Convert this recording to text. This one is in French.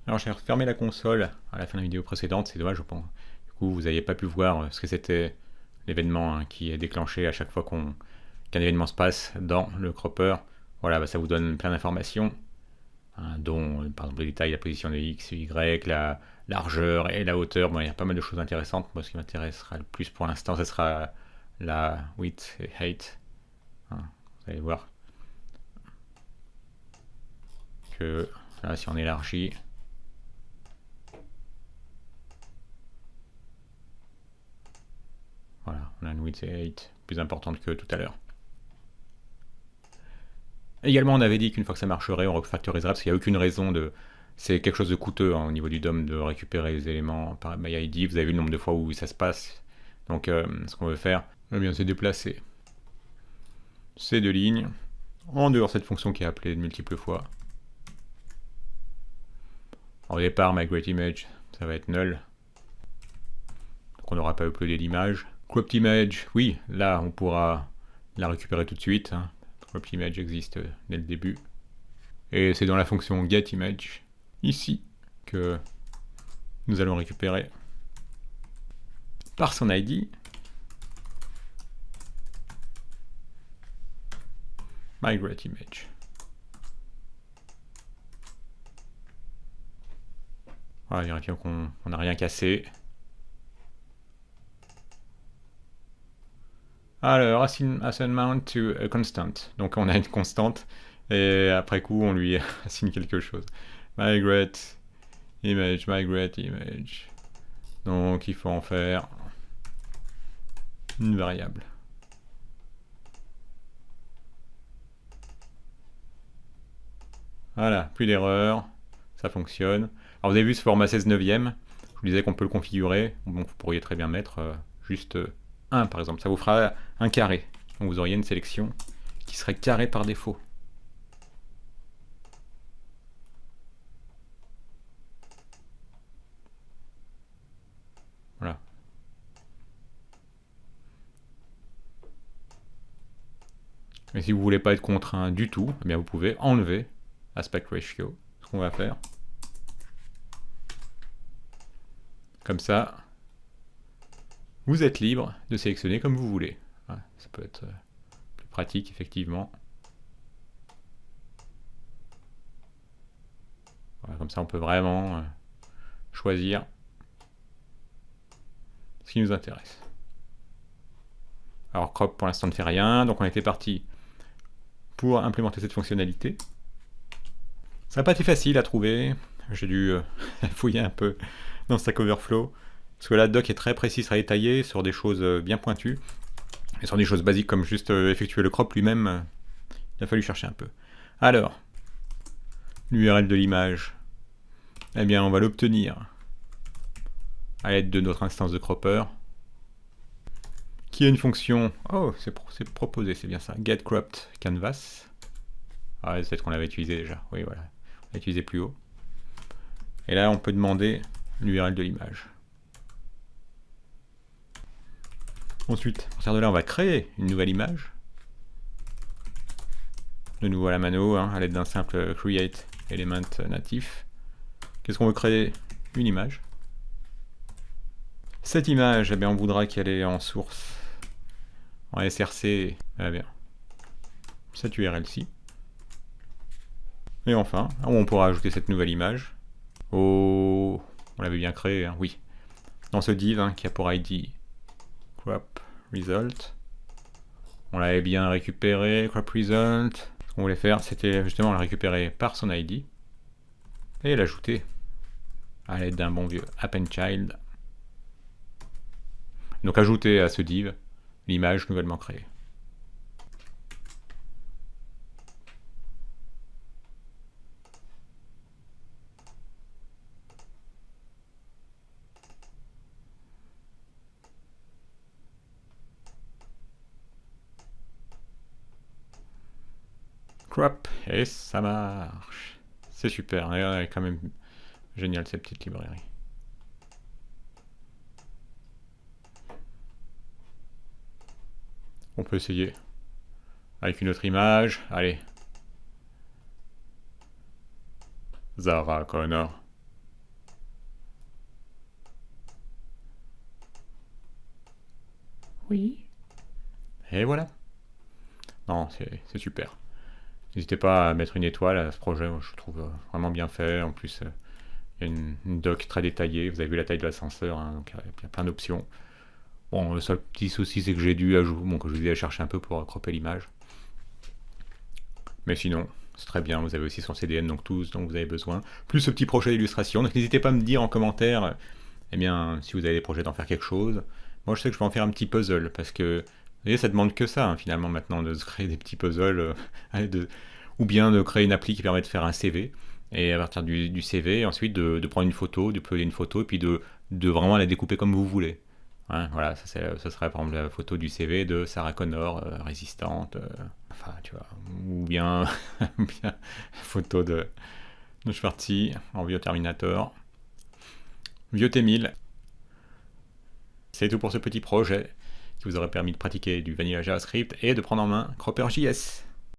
Alors j'ai refermé la console à la fin de la vidéo précédente, c'est dommage, je pense. Du coup, vous n'aviez pas pu voir ce que c'était l'événement qui est déclenché à chaque fois qu'un événement se passe dans le cropper. Voilà, bah, ça vous donne plein d'informations, hein, dont par exemple les détails, la position de X, Y, la largeur et la hauteur. Bon, il y a pas mal de choses intéressantes. Moi, ce qui m'intéressera le plus pour l'instant, ce sera la width et height. Hein, vous allez voir que là, si on élargit, voilà, on a une width et height plus importante que tout à l'heure. Également, on avait dit qu'une fois que ça marcherait, on refactoriserait, parce qu'il n'y a aucune raison de... C'est quelque chose de coûteux au niveau du DOM de récupérer les éléments par MyID. Vous avez vu le nombre de fois où ça se passe. Donc, ce qu'on veut faire, eh bien, c'est déplacer ces deux lignes en dehors de cette fonction qui est appelée de multiples fois. Au départ, migrateImage, ça va être null. Donc, on n'aura pas uploadé l'image. CroppedImage, oui, là, on pourra la récupérer tout de suite. Hein. CroppedImage existe dès le début. Et c'est dans la fonction getImage, ici, que nous allons récupérer par son ID migrateImage. Voilà, vérifions qu'on n'a rien cassé. Alors, assign mount to a constant. Donc on a une constante, et après coup on lui assigne quelque chose. Migrate image, migrate image. Donc il faut en faire une variable. Voilà, plus d'erreur, ça fonctionne. Alors vous avez vu ce format 16 neuvième, je vous disais qu'on peut le configurer, donc vous pourriez très bien mettre juste 1 par exemple, ça vous fera un carré. Donc vous auriez une sélection qui serait carrée par défaut. Voilà. Et si vous voulez pas être contraint du tout, eh bien vous pouvez enlever aspect ratio, ce qu'on va faire. Comme ça, vous êtes libre de sélectionner comme vous voulez. Voilà, ça peut être plus pratique, effectivement. Voilà, comme ça, on peut vraiment choisir ce qui nous intéresse. Alors, crop, pour l'instant, ne fait rien. Donc, on était parti pour implémenter cette fonctionnalité. Ça n'a pas été facile à trouver. J'ai dû fouiller un peu dans Stack Overflow. Parce que la doc est très précise, très détaillée sur des choses bien pointues. Et sur des choses basiques comme juste effectuer le crop lui-même, il a fallu chercher un peu. Alors, l'URL de l'image, eh bien on va l'obtenir à l'aide de notre instance de cropper, qui a une fonction, oh c'est proposé, c'est bien ça, getCroppedCanvas. Ah c'est peut-être qu'on l'avait utilisé déjà, oui voilà, on l'a utilisé plus haut. Et là on peut demander l'URL de l'image. Ensuite, à partir de là, on va créer une nouvelle image. De nouveau à la mano, hein, à l'aide d'un simple create element natif. Qu'est-ce qu'on veut créer? Une image. Cette image, eh bien, on voudra qu'elle est en source, en src, eh bien, cette URL-ci. Et enfin, on pourra ajouter cette nouvelle image. On l'avait bien créé, hein, oui. Dans ce div hein, qui a pour ID crop result. On l'avait bien récupéré, crop result. Ce qu'on voulait faire, c'était justement le récupérer par son ID et l'ajouter à l'aide d'un bon vieux appendChild. Donc ajouter à ce div l'image nouvellement créée. Crop, et ça marche. C'est super, est quand même génial cette petite librairie. On peut essayer avec une autre image. Allez. Zara Connor. Oui. Et voilà. Non, c'est super. N'hésitez pas à mettre une étoile à ce projet, moi, je trouve vraiment bien fait. En plus, il y a une doc très détaillée. Vous avez vu la taille de l'ascenseur, hein, donc il y a plein d'options. Bon, le seul petit souci, c'est que j'ai dû ajouter, bon, que je vous ai cherché un peu pour cropper l'image. Mais sinon, c'est très bien. Vous avez aussi son CDN, donc tout ce dont vous avez besoin. Plus ce petit projet d'illustration. Donc n'hésitez pas à me dire en commentaire, eh bien, si vous avez des projets d'en faire quelque chose. Moi, je sais que je vais en faire un petit puzzle, parce que, vous voyez, ça demande que ça, hein, finalement, maintenant, de se créer des petits puzzles, ou bien de créer une appli qui permet de faire un CV, et à partir du CV, ensuite de prendre une photo, de poser une photo, et puis de vraiment la découper comme vous voulez. Hein, voilà, ça serait par exemple la photo du CV de Sarah Connor, résistante, enfin, tu vois, ou bien, ou bien photo de Schwarzy en vieux Terminator, vieux T1000. C'est tout pour ce petit projet qui vous aurait permis de pratiquer du Vanilla JavaScript et de prendre en main Cropper.js.